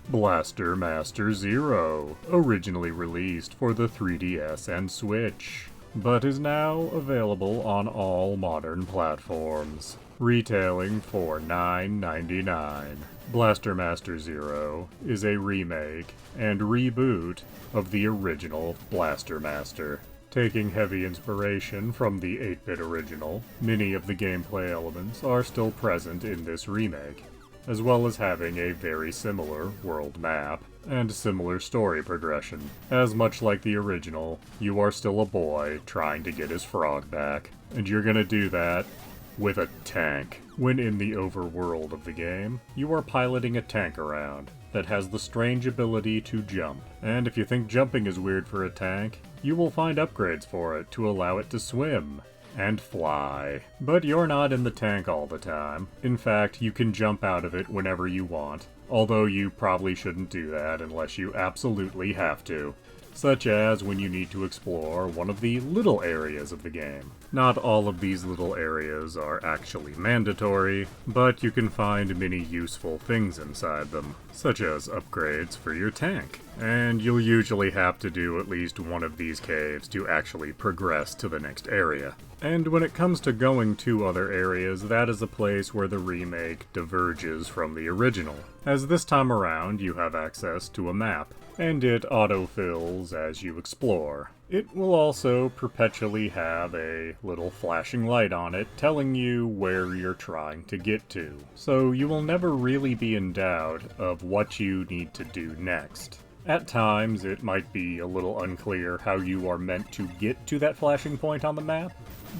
Blaster Master Zero, originally released for the 3DS and Switch, but is now available on all modern platforms, retailing for $9.99. Blaster Master Zero is a remake and reboot of the original Blaster Master. Taking heavy inspiration from the 8-bit original, many of the gameplay elements are still present in this remake, as well as having a very similar world map and similar story progression. As much like the original, you are still a boy trying to get his frog back, and you're gonna do that with a tank. When in the overworld of the game, you are piloting a tank around that has the strange ability to jump. And if you think jumping is weird for a tank, you will find upgrades for it to allow it to swim and fly. But you're not in the tank all the time. In fact, you can jump out of it whenever you want, although you probably shouldn't do that unless you absolutely have to, such as when you need to explore one of the little areas of the game. Not all of these little areas are actually mandatory, but you can find many useful things inside them, such as upgrades for your tank. And you'll usually have to do at least one of these caves to actually progress to the next area. And when it comes to going to other areas, that is a place where the remake diverges from the original, as this time around you have access to a map, and it autofills as you explore. It will also perpetually have a little flashing light on it telling you where you're trying to get to, so you will never really be in doubt of what you need to do next. At times, it might be a little unclear how you are meant to get to that flashing point on the map,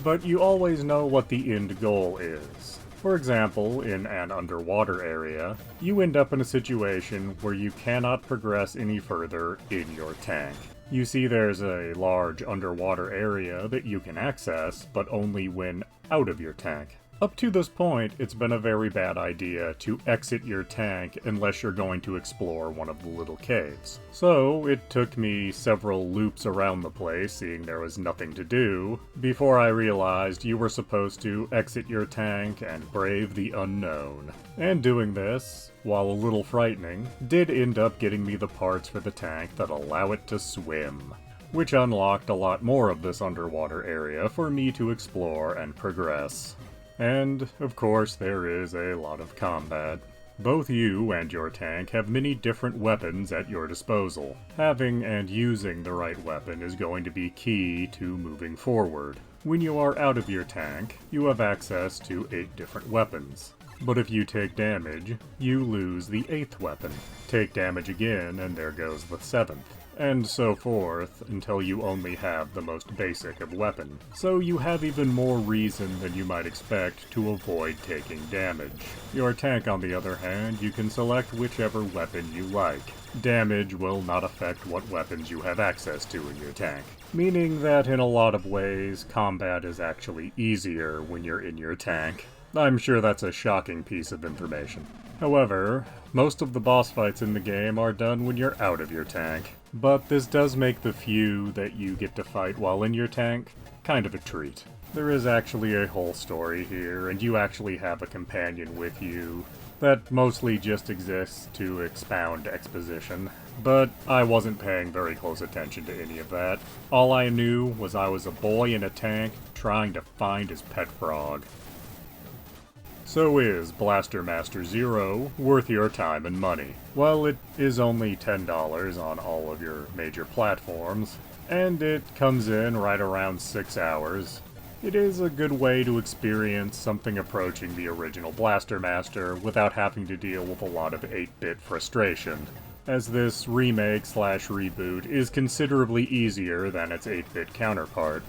but you always know what the end goal is. For example, in an underwater area, you end up in a situation where you cannot progress any further in your tank. You see there's a large underwater area that you can access, but only when out of your tank. Up to this point, it's been a very bad idea to exit your tank unless you're going to explore one of the little caves. So, it took me several loops around the place, seeing there was nothing to do, before I realized you were supposed to exit your tank and brave the unknown. And doing this, while a little frightening, did end up getting me the parts for the tank that allow it to swim, which unlocked a lot more of this underwater area for me to explore and progress. And, of course, there is a lot of combat. Both you and your tank have many different weapons at your disposal. Having and using the right weapon is going to be key to moving forward. When you are out of your tank, you have access to 8 different weapons. But if you take damage, you lose the 8th weapon. Take damage again, and there goes the 7th. And so forth, until you only have the most basic of weapon. So you have even more reason than you might expect to avoid taking damage. Your tank, on the other hand, you can select whichever weapon you like. Damage will not affect what weapons you have access to in your tank, meaning that in a lot of ways, combat is actually easier when you're in your tank. I'm sure that's a shocking piece of information. However, most of the boss fights in the game are done when you're out of your tank, but this does make the few that you get to fight while in your tank kind of a treat. There is actually a whole story here, and you actually have a companion with you that mostly just exists to expound exposition, but I wasn't paying very close attention to any of that. All I knew was I was a boy in a tank trying to find his pet frog. So is Blaster Master Zero worth your time and money? Well, it is only $10 on all of your major platforms, and it comes in right around 6 hours. It is a good way to experience something approaching the original Blaster Master without having to deal with a lot of 8-bit frustration, as this remake/reboot is considerably easier than its 8-bit counterpart.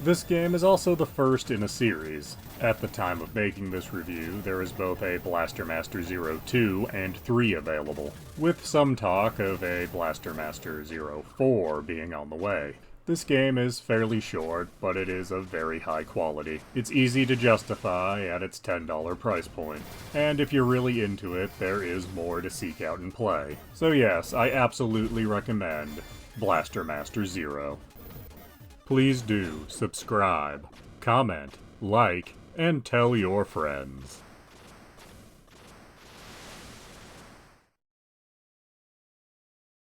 This game is also the first in a series. At the time of making this review, there is both a Blaster Master Zero 2 and 3 available, with some talk of a Blaster Master Zero 4 being on the way. This game is fairly short, but it is of very high quality. It's easy to justify at its $10 price point, and if you're really into it, there is more to seek out and play. So yes, I absolutely recommend Blaster Master Zero. Please do subscribe, comment, like, and tell your friends.